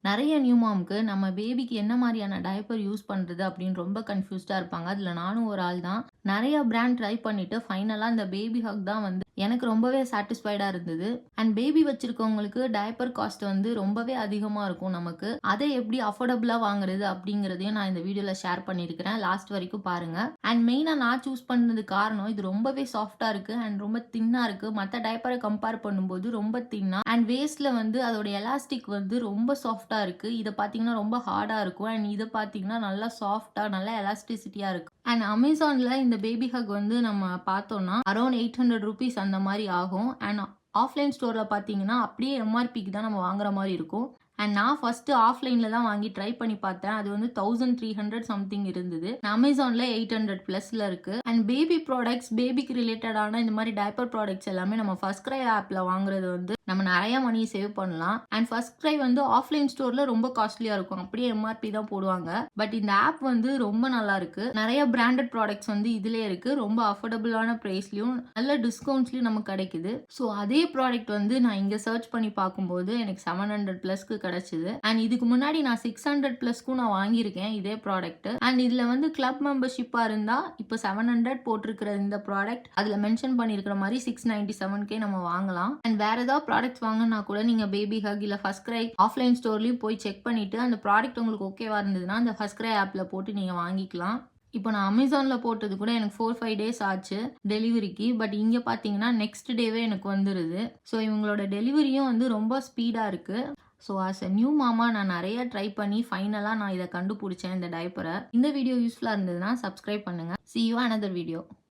நெறைய நியூ மாம்க்கு நம்ம பேபிக்கு என்ன மாரியான டயப்பர் யூஸ் பண்றது அப்படின்னு ரொம்ப கன்ஃப்யூஸ்டா இருப்பாங்க. அதுல நானும் ஒரு ஆள் தான். நெறைய பிராண்ட் ட்ரை பண்ணிட்டு ஃபைனலா இந்த பேபி ஹக் தான் வந்து எனக்கு ரொம்பவே சாட்டிஸ்ஃபைடா இருந்தது. அண்ட் பேபி வச்சிருக்கவங்களுக்கு டயப்பர் காஸ்ட் வந்து ரொம்பவே அதிகமா இருக்கும் நமக்கு. அத எப்படி அஃபோர்டபுளா வாங்குறது அப்படிங்கிறதையும் நான் இந்த வீடியோல ஷேர் பண்ணியிருக்கிறேன். லாஸ்ட் வரைக்கும் பாருங்க. அண்ட் மெயினா நான் சூஸ் பண்ணதுக்கு காரணம் இது ரொம்பவே சாஃப்ட்டா இருக்கு அண்ட் ரொம்ப தின்னா இருக்கு. மத்த டயப்பர கம்பேர் பண்ணும்போது ரொம்ப தின்னா அண்ட் வேஸ்ட்ல வந்து அதோட எலாஸ்டிக் வந்து ரொம்ப சாஃப்ட்டா இருக்கு. இத பார்த்தீங்கன்னா ரொம்ப ஹார்டா இருக்கும். அண்ட் இத பார்த்தீங்கன்னா நல்லா சாஃப்ட்டா நல்லா எலாஸ்டிசிட்டியா இருக்கு. அண்ட் அமேசான்ல இந்த பேபி ஹக் வந்து நம்ம பார்த்தோம்னா அரௌண்ட் ₹800 அந்த மாரி ஆகும். அண்ட் ஆஃப்லைன் ஸ்டோர்ல பார்த்தீங்கன்னா அப்படியே எம்ஆர்பிக்கு தான் நம்ம வாங்குற மாரி இருக்கும். அண்ட் நான் ஃபர்ஸ்ட் ஆஃப்லைன்ல தான் வாங்கி ட்ரை பண்ணி பார்த்தேன். அது வந்து 1300 சம்திங் இருந்தது. அமேசான்ல 800 பிளஸ்ல இருக்கு. அண்ட் பேபி ப்ராடக்ட்ஸ் பேபிக்கு ரிலேட்டடான இந்த மாதிரி டயப்பர் ப்ராடக்ட்ஸ் எல்லாமே நம்ம ஃபர்ஸ்ட் கிரை ஆப்ல வாங்குறது வந்து நம்ம நிறைய மணி சேவ் பண்ணலாம். அண்ட் ஃபர்ஸ்ட் கிரை வந்து ஆஃப்லைன் ஸ்டோர்ல ரொம்ப காஸ்ட்லியா இருக்கும். அப்படியே எம்ஆர்பி தான் போடுவாங்க. பட் இந்த ஆப் வந்து ரொம்ப நல்லா இருக்கு. நிறைய பிராண்டட் ப்ராடக்ட்ஸ் வந்து இதுலயே இருக்கு. ரொம்ப அஃபோர்டபுளான பிரைஸ்லயும் நல்ல டிஸ்கவுண்ட்ஸ்லயும் நமக்கு கிடைக்குது. ஸோ அதே ப்ராடக்ட் வந்து நான் இங்க சர்ச் பண்ணி பார்க்கும்போது எனக்கு 700 பிளஸ்க்கு கிடைச்சது. அண்ட் இதுக்கு முன்னாடி நான் 600 பிளஸ்க்கும் நான் வாங்கியிருக்கேன் இதே ப்ராடக்ட். அண்ட் இதுல வந்து கிளப் மெம்பர்ஷிப்பா இருந்தா இப்போ 700 போட்டிருக்கிற இந்த ப்ராடக்ட் அதுல மென்ஷன் பண்ணிருக்கிற மாதிரி 697K நம்ம வாங்கலாம். அண்ட் வேற ஏதாவது ப்ராடக்ட்ஸ் வாங்கினா கூட நீங்க பேபி ஹக் இல்ல ஃபர்ஸ்ட் கிரை ஆஃப்லைன் ஸ்டோர்லயும் போய் செக் பண்ணிட்டு அந்த ப்ராடக்ட் உங்களுக்கு ஓகேவா இருந்ததுன்னா அந்த ஃபர்ஸ்ட் கிரை ஆப்ல போட்டு நீங்க வாங்கிக்கலாம். இப்போ நான் அமேசான்ல போட்டது கூட எனக்கு 4-5 டேஸ் ஆச்சு டெலிவரிக்கு. பட் இங்க பாத்தீங்கன்னா நெக்ஸ்ட் டேவே எனக்கு வந்துருது. ஸோ இவங்களோட டெலிவரியும் வந்து ரொம்ப ஸ்பீடா இருக்கு. ஸோ ஆஸ் அ நியூ மாமா நான் நிறைய ட்ரை பண்ணி ஃபைனலா நான் இதை கண்டுபிடிச்சேன் இந்த டயப்பரை. இந்த வீடியோ யூஸ்ஃபுல்லா இருந்ததுன்னா சப்ஸ்கிரைப் பண்ணுங்க. See you another video.